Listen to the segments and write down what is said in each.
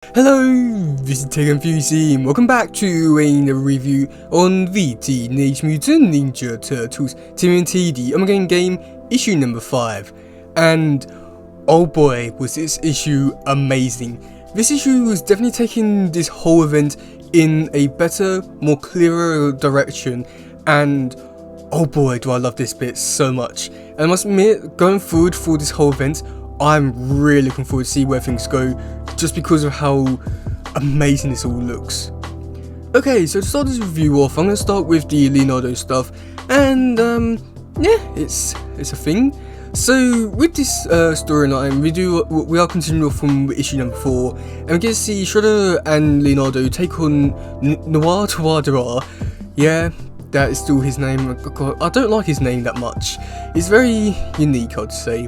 Hello, this is tmnt and welcome back to another review on the Teenage Mutant Ninja Turtles TMNT the Armageddon game issue number 5. And oh boy, was this issue amazing. This issue was definitely taking this whole event in a better, more clearer direction, and oh boy do I love this bit so much. And I must admit, going forward for this whole event, I'm really looking forward to see where things go, just because of how amazing this all looks. Okay, so to start this review off, I'm going to start with the Leonardo stuff, and yeah, it's a thing. So with this storyline, we are continuing off from issue number 4, and we get to see Shredder and Leonardo take on Noir Tawadera. Yeah, that is still his name. God, I don't like his name that much. It's very unique, I'd say.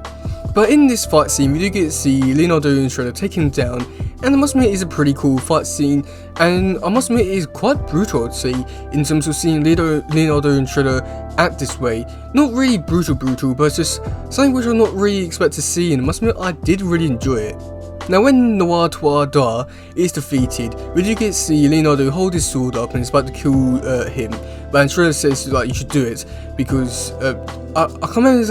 But in this fight scene, we do get to see Leonardo and Shredder taking him down, and I must admit it's a pretty cool fight scene, and I must admit it is quite brutal, I'd say, in terms of seeing Leonardo and Shredder act this way. Not really brutal, but it's just something which I not really expect to see, and I must admit I did really enjoy it. Now when Noir Tawadera is defeated, we do get to see Leonardo hold his sword up and is about to kill him, but Shredder says like you should do it because I can't remember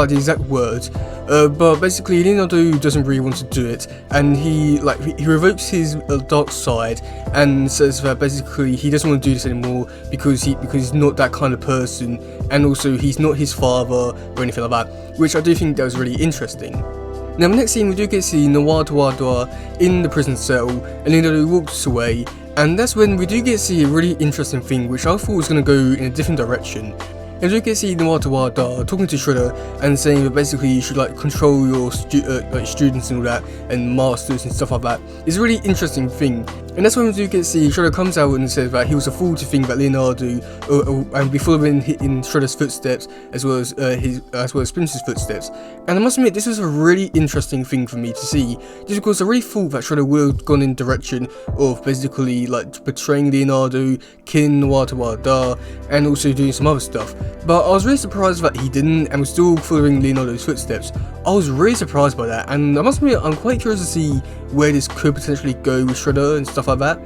the exact words, but basically Leonardo doesn't really want to do it, and he revokes his dark side and says that basically he doesn't want to do this anymore because he's not that kind of person, and also he's not his father or anything like that, which I do think that was really interesting. Now the next scene, we do get to see Noir Tawadera in the prison cell, and Leonardo walks away, and that's when we do get to see a really interesting thing which I thought was going to go in a different direction. And we do get to see Noir Tawadera talking to Shredder and saying that basically you should control your students and all that, and masters and stuff like that. It's a really interesting thing. And that's when we do get to see Shredder comes out and says that he was a fool to think that Leonardo and be following in Shredder's footsteps as well as Splinter's footsteps. And I must admit, this was a really interesting thing for me to see, just because I really thought that Shredder would have gone in the direction of basically betraying Leonardo, killing Noir Tawadera, and also doing some other stuff. But I was really surprised that he didn't and was still following Leonardo's footsteps. I was really surprised by that, and I must admit I'm quite curious to see where this could potentially go with Shredder and stuff like that.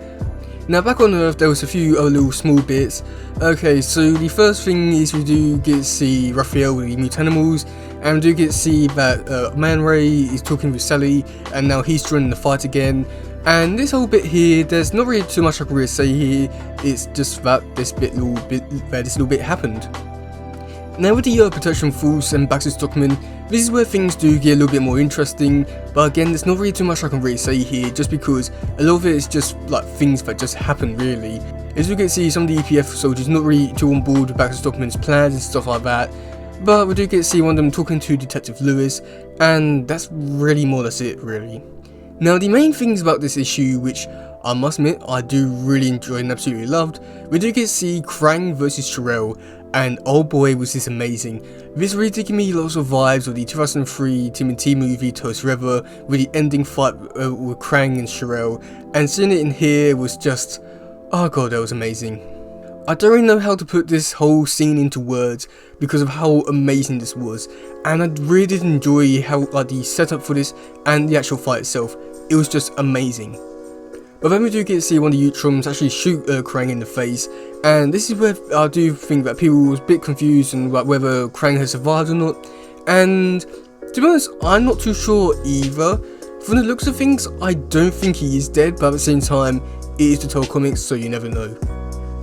Now back on Earth, there was a few other little small bits. Okay, so the first thing is we do get to see Raphael with the mutanimals, and we do get to see that Man Ray is talking with Sally, and now he's joining the fight again. And this whole bit here, there's not really too much I can really say here. It's just that this little bit happened. Now with the Protection Force and Baxter Stockman, this is where things do get a little bit more interesting, but again there's not really too much I can really say here, just because a lot of it is just things that just happen really. As we get to see some of the EPF soldiers not really too on board with Baxter Stockman's plans and stuff like that, but we do get to see one of them talking to Detective Lewis, and that's really more or less it really. Now the main things about this issue, which I must admit I do really enjoy and absolutely loved, we do get to see Krang versus Sherelle, and oh boy was this amazing. This really did give me lots of vibes of the 2003 TMNT movie Toast Forever, with the ending fight with Krang and Sherelle, and seeing it in here was just, oh god, that was amazing. I don't really know how to put this whole scene into words because of how amazing this was, and I really did enjoy how the setup for this and the actual fight itself, it was just amazing. But then we do get to see one of the Utroms actually shoot Krang in the face, and this is where I do think that people was a bit confused on whether Krang has survived or not, and to be honest I'm not too sure either. From the looks of things I don't think he is dead, but at the same time it is the Toll Comics, so you never know.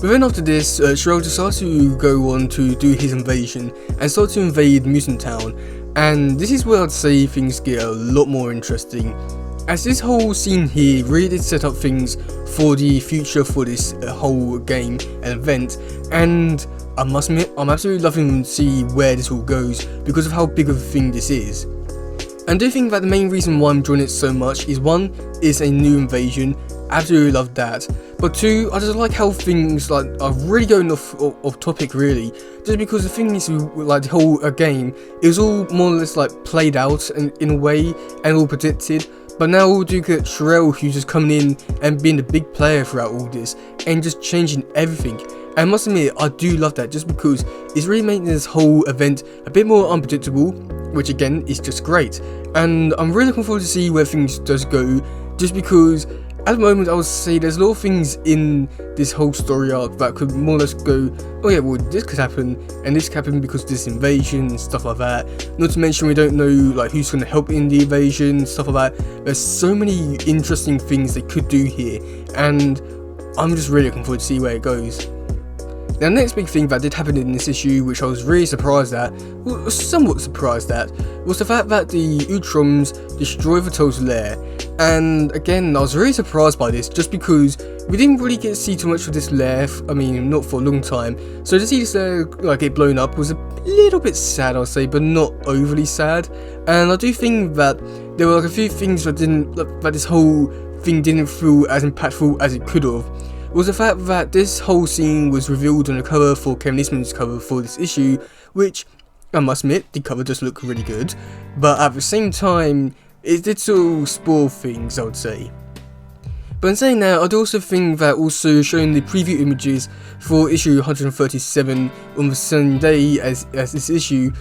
But then after this, Sherelle decides to go on to do his invasion and start to invade Mutant Town, and this is where I'd say things get a lot more interesting, as this whole scene here really did set up things for the future for this whole game and event, and I must admit I'm absolutely loving to see where this all goes because of how big of a thing this is. And I do think that the main reason why I'm enjoying it so much is, one, it's a new invasion, absolutely love that, but two, I just like how things are really going off topic really, just because the thing is the whole game, it was all more or less played out in a way and all predicted. But now we'll do get Sherelle, who's just coming in and being the big player throughout all this and just changing everything. And I must admit, I do love that just because it's really making this whole event a bit more unpredictable, which again is just great. And I'm really looking forward to see where things does go, just because at the moment, I would say there's a lot of things in this whole story arc that could more or less go, oh yeah, well this could happen, and this could happen because of this invasion and stuff like that. Not to mention we don't know like who's going to help in the invasion, stuff like that. There's so many interesting things they could do here, and I'm just really looking forward to see where it goes. Now, the next big thing that did happen in this issue, which I was really surprised at, well, somewhat surprised at, was the fact that the Utroms destroyed Vitel's lair. And again, I was really surprised by this, just because we didn't really get to see too much of this lair, I mean, not for a long time. So to see this lair like get blown up was a little bit sad, I'll say, but not overly sad. And I do think that there were like a few things that this whole thing didn't feel as impactful as it could have. Was the fact that this whole scene was revealed on the cover for Kevin Eastman's cover for this issue, which, I must admit, the cover does look really good, but at the same time, it did sort of spoil things, I would say. But in saying that, I do also think that also showing the preview images for issue 137 on the same day as this issue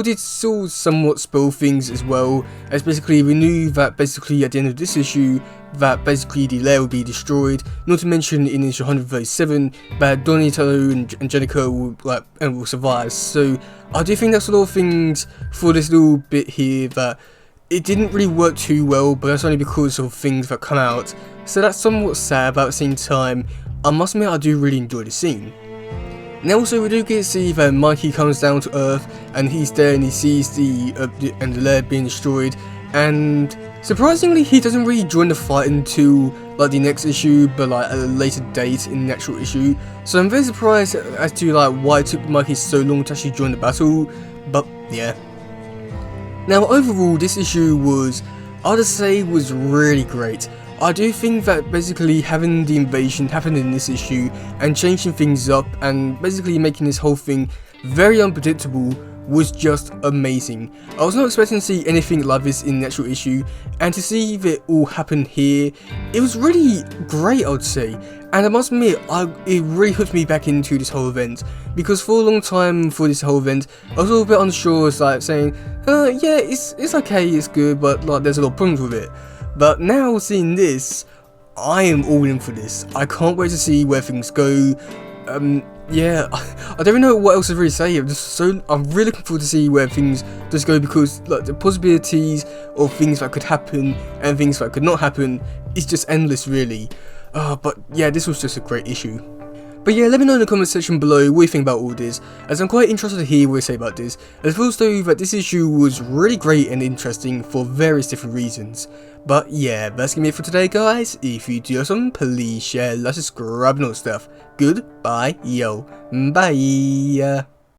did somewhat spoil things as well, as basically we knew that basically at the end of this issue that basically the lair will be destroyed, not to mention in issue 137 that Donatello and Angelica will survive. So I do think that's a lot of things for this little bit here that it didn't really work too well, but that's only because of things that come out. So that's somewhat sad, but at the same time, I must admit I do really enjoy the scene. Now also we do get to see that Mikey comes down to Earth and he's there and he sees the lair being destroyed, and surprisingly he doesn't really join the fight until like the next issue, but like at a later date in the actual issue. So I'm very surprised as to like why it took Mikey so long to actually join the battle, but yeah. Now overall this issue was, I'd say, was really great. I do think that basically having the invasion happen in this issue and changing things up and basically making this whole thing very unpredictable was just amazing. I was not expecting to see anything like this in the actual issue, and to see it all happen here, it was really great, I would say. And I must admit, it really hooked me back into this whole event, because for a long time for this whole event, I was a little bit unsure, like saying, yeah, it's okay, it's good, but like there's a lot of problems with it. But now seeing this, I am all in for this. I can't wait to see where things go. Yeah, I don't even know what else to really say. I'm really looking forward to see where things just go, because like the possibilities of things that could happen and things that could not happen is just endless, really. But yeah, this was just a great issue. But yeah, let me know in the comment section below what you think about all this, as I'm quite interested to hear what you say about this, as I feel though that this issue was really great and interesting for various different reasons. But yeah, that's gonna be it for today, guys. If you do awesome, please share, like, subscribe and all stuff. Goodbye, yo, bye.